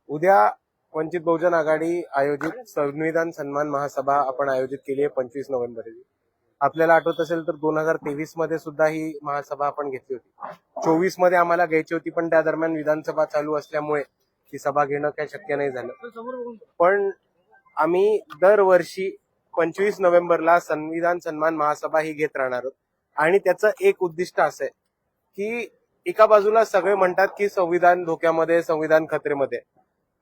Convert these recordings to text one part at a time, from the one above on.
उद्या वंचित बहुजन आघाडी आयोजित संविधान सन्मान महासभा आपण आयोजित केली आहे 25 नोव्हेंबर रोजी. आपल्याला आठवत असेल तर 2023 मध्ये सुद्धा ही महासभा आपण घेतली होती. 24 मध्ये आम्हाला घ्यायची होती, पण त्या दरम्यान विधानसभा चालू असल्यामुळे ही सभा घेणं काही शक्य नाही झालं. पण आम्ही दरवर्षी 25 नोव्हेंबरला संविधान सन्मान महासभा ही घेत राहणार आहोत. आणि त्याचं एक उद्दिष्ट असं आहे की एका बाजूला सगळे म्हणतात की संविधान धोक्यामध्ये, संविधान खतरेमध्ये,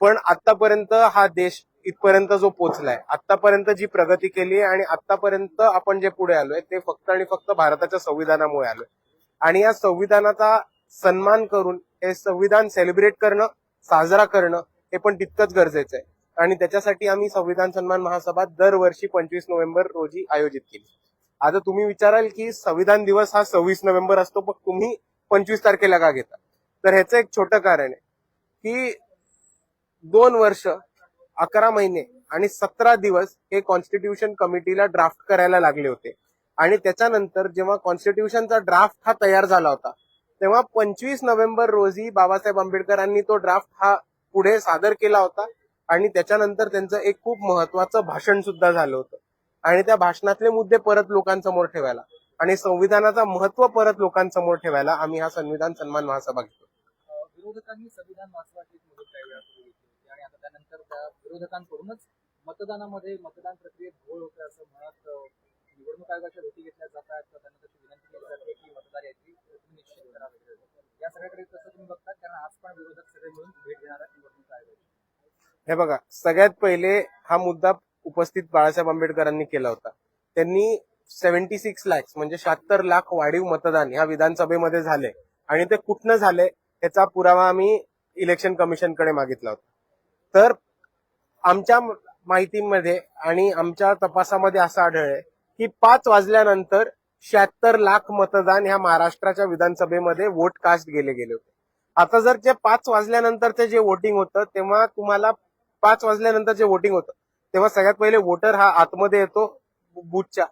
पण आतापर्यंत हा देश इथपर्यंत जो पोहोचलाय, आतापर्यंत जी प्रगती केली आहे आणि आतापर्यंत आपण जे पुढे आलोय ते फक्त आणि फक्त भारताच्या संविधानामुळे आलोय. आणि या संविधानाचा सन्मान करून हे संविधान सेलिब्रेट करणं, साजरा करणं हे पण तितकंच गरजेचं आहे. आणि त्याच्यासाठी आम्ही संविधान सन्मान महासभा दरवर्षी 25 नोव्हेंबर रोजी आयोजित केली. आता तुम्ही विचाराल की संविधान दिवस हा 26 नोव्हेंबर असतो, पण तुम्ही 25 तारखेला का घेता? तर ह्याचं एक छोटं कारण आहे की 2 वर्ष 11 महिने आणि 17 दिवस हे कॉन्स्टिट्यूशन कमिटीला ड्राफ्ट करायला लागले होते. आणि त्याच्यानंतर जेव्हा कॉन्स्टिट्यूशनचा ड्राफ्ट हा तयार झाला होता, तेव्हा 25 नोव्हेंबर रोजी बाबासाहेब आंबेडकरांनी तो ड्राफ्ट हा पुढे सादर केला होता. आणि त्याच्यानंतर त्यांचं एक खूप महत्वाचं भाषण सुद्धा झालं होतं. आणि त्या भाषणातले मुद्दे परत लोकांसमोर ठेवायला आणि संविधानाचा महत्व परत लोकांसमोर ठेवायला आम्ही हा संविधान सन्मान महासभा घेतो. विरोधकांनी संविधान वाचवायची मुदत काही वेळा पूर्वी केली आणि आता त्यानंतर त्या विरोधकांकडूनच मतदान प्रक्रियेत घोळ होते असं म्हणत निवडणूक आयोगाच्या भेटी घेतल्या जातात. त्यानंतर विनंती केली जाते की मतदार याची निश्चित करा वगैरे. या सगळ्याकडे कसं तुम्ही बघता? कारण आज पण विरोधक सगळे मिळून भेट घेणार आहेत निवडणूक आयोगाची. हे बघा, सगळ्यात पहिले हा मुद्दा उपस्थित बाळासाहेब आंबेडकरांनी केला होता. त्यांनी 76 लाख म्हणजे 76 लाख वाढीव मतदान ह्या विधानसभेमध्ये झाले. आणि ते कुठनं झाले याचा पुरावा आम्ही इलेक्शन कमिशनकडे मागितला होता. तर आमच्या माहितीमध्ये आणि आमच्या तपासामध्ये असं आढळलंय की 5 वाजल्यानंतर 76 लाख मतदान ह्या महाराष्ट्राच्या विधानसभेमध्ये वोट कास्ट गेले होते. आता जर जे 5 वाजल्यानंतरचे जे वोटिंग होतं, तेव्हा तुम्हाला 5 वाजल्यानंतर जे वोटिंग होतं तेव्हा सगळ्यात पहिले वोटर हा आतमध्ये येतो बूथच्या,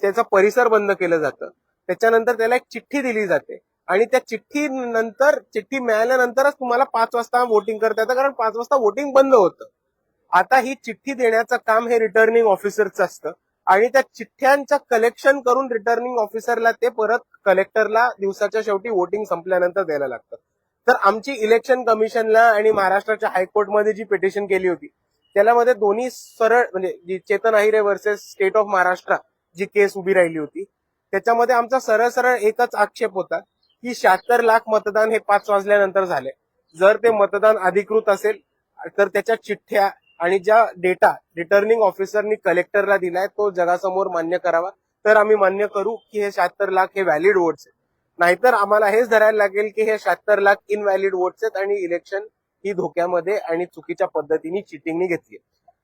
त्याचा परिसर बंद केलं जातं. त्याच्यानंतर त्याला एक चिठ्ठी दिली जाते आणि त्या चिठ्ठी मिळाल्यानंतरच तुम्हाला 5 वाजता वोटिंग करता येतं, कारण 5 वाजता वोटिंग बंद होतं. आता ही चिठ्ठी देण्याचं काम हे रिटर्निंग ऑफिसरचं असतं आणि त्या चिठ्ठ्यांचं कलेक्शन करून रिटर्निंग ऑफिसरला ते परत कलेक्टरला दिवसाच्या शेवटी वोटिंग संपल्यानंतर द्यायला लागतं. तर आमची इलेक्शन कमिशनला आणि महाराष्ट्राच्या हायकोर्टमध्ये जी पिटिशन केली होती त्याला मध्ये दोन्ही सरळ म्हणजे जी Chetan Ahire versus state of Maharashtra जी केस उभी राहिली होती त्याच्यामध्ये आमचा सरळ एकच आक्षेप होता की 76 लाख मतदान हे 5 वाजल्यानंतर झाले. जर ते मतदान अधिकृत असेल तर त्याच्या चिठ्ठ्या आणि ज्या डेटा रिटर्निंग ऑफिसरनी कलेक्टरला दिलाय तो जगासमोर मान्य करावा, तर आम्ही मान्य करू की हे 76 लाख हे व्हॅलिड वोट्स आहेत. नाहीतर आम्हाला हेच धरायला लागेल की हे 76 लाख इनव्हॅलिड वोट्स आहेत आणि इलेक्शन ही धोक्यामध्ये आणि चुकीच्या पद्धतीने चिटिंगनी घेतली.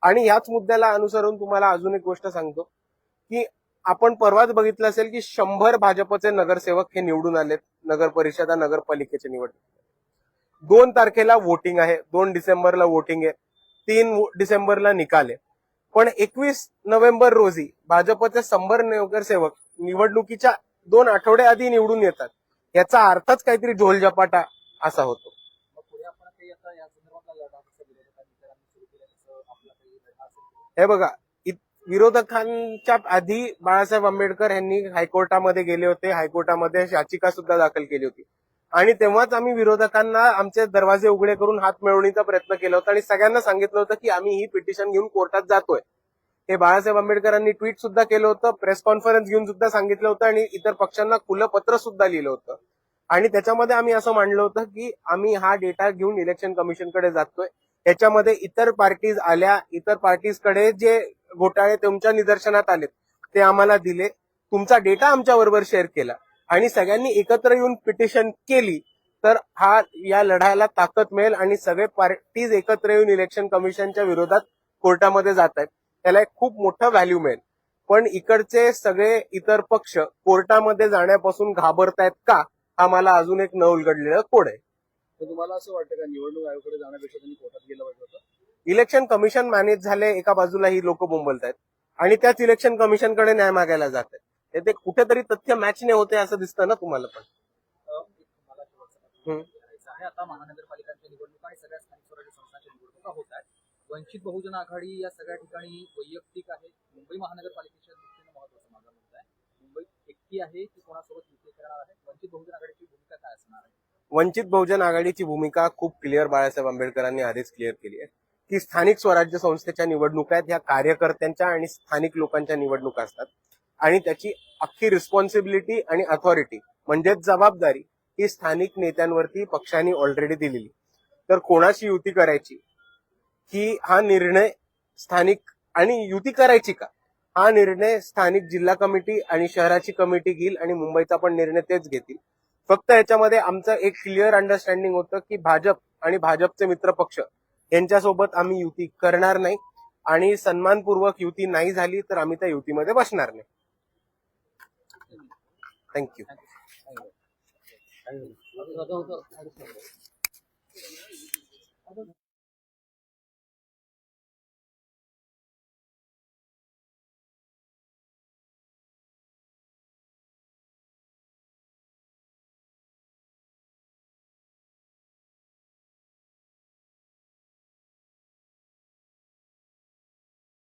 आणि ह्याच मुद्द्याला अनुसरून तुम्हाला अजून एक गोष्ट सांगतो की आपण परवाच बघितलं असेल की 100 भाजपचे नगरसेवक हे निवडून आलेत नगर परिषदा नगरपालिकेच्या निवडणुकीत. 2 तारखेला वोटिंग आहे, 2 डिसेंबरला वोटिंग आहे, 3 डिसेंबरला निकाल आहे. पण 21 नोव्हेंबर रोजी भाजपचे 100 नगरसेवक निवडणुकीच्या 2 आठवडे आधी निवडून येतात. याचा अर्थच काहीतरी ढोलझपाटा असा होतो. हे बघा, विरोधकांच्या आधी बाळासाहेब आंबेडकर यांनी हायकोर्टामध्ये गेले होते, हायकोर्टामध्ये याचिका सुद्धा दाखल केली होती. आणि तेव्हाच आम्ही विरोधकांना आमचे दरवाजे उघडे करून हात मिळवणीचा प्रयत्न केला होता आणि सगळ्यांना सांगितलं होतं की आम्ही ही पिटिशन घेऊन कोर्टात जातोय. हे बाळासाहेब आंबेडकरांनी ट्विट सुद्धा केलं होतं, प्रेस कॉन्फरन्स घेऊन सुद्धा सांगितलं होतं आणि इतर पक्षांना खुलं पत्र सुद्धा लिहिलं होतं. आणि त्याच्यामध्ये आम्ही असं मांडलं होतं की आम्ही हा डेटा घेऊन इलेक्शन कमिशनकडे जातोय. याच्यामध्ये इतर पार्टीज आल्या, इतर पार्टीजकडे जे घोटाळे तुमच्या निदर्शनात आलेत ते आम्हाला दिले, तुमचा डेटा आमच्या बरोबर शेअर केला आणि सगळ्यांनी एकत्र येऊन पिटिशन केली, तर या लढ्याला ताकद मिळेल आणि सगळे पार्टीज एकत्र येऊन इलेक्शन कमिशनच्या विरोधात कोर्टामध्ये जात आहेत, त्याला एक खूप मोठं व्हॅल्यू मिळेल. पण इकडचे सगळे इतर पक्ष कोर्टामध्ये जाण्यापासून घाबरतायत का, हा मला अजून एक न उलगडलेलं कोड आहे. तुम्हाला असं वाटतं का निवडणूक आयोगाकडे जाण्यापेक्षा त्यांनी कोर्टात गेलं पाहिजे होतं? इलेक्शन कमिशन मॅनेज झाले, एका बाजूला ही लोक बोंबलतायत आणि त्याच इलेक्शन कमिशनकडे न्याय मागायला जात आहेत. ते कुठेतरी तथ्य मॅच नाही होते असं दिसतं ना तुम्हाला पण. आता महानगरपालिकांच्या निवडणुका आणि सगळ्या स्थानिक स्वराज्य संस्थांच्या निवडणुका होत आहेत. वंचित बहुजन आघाडी या सगळ्या ठिकाणी वैयक्तिक आहे. मुंबई महानगरपालिकेच्या दृष्टीने महत्वाचा माझा मुद्दा आहे. मुंबई एकटी आहे की कोणासोबत युती करणार आहे? वंचित बहुजन आघाडीची भूमिका काय असणार आहे? वंचित बहुजन आघाडीची भूमिका खूप क्लिअर बाळासाहेब आंबेडकरांनी आधीच क्लिअर केली आहे की स्थानिक स्वराज्य संस्थेच्या निवडणुका आहेत ह्या कार्यकर्त्यांच्या आणि स्थानिक लोकांच्या निवडणुका असतात आणि त्याची अख्खी रिस्पॉन्सिबिलिटी आणि अथॉरिटी म्हणजेच जबाबदारी ही स्थानिक नेत्यांवरती पक्षांनी ऑलरेडी दिलेली. तर कोणाशी युती करायची ही हा निर्णय स्थानिक आणि युती करायची का हा निर्णय स्थानिक जिल्हा कमिटी आणि शहराची कमिटी घेईल आणि मुंबईचा पण निर्णय तेच घेतील. फक्त याच्यामध्ये आमचं एक क्लिअर अंडरस्टँडिंग होतं की भाजप आणि भाजपचे मित्र पक्ष यांच्यासोबत आम्ही युती करणार नाही आणि सन्मानपूर्वक युती नाही झाली तर आम्ही त्या युतीमध्ये बसणार नाही. थँक्यू.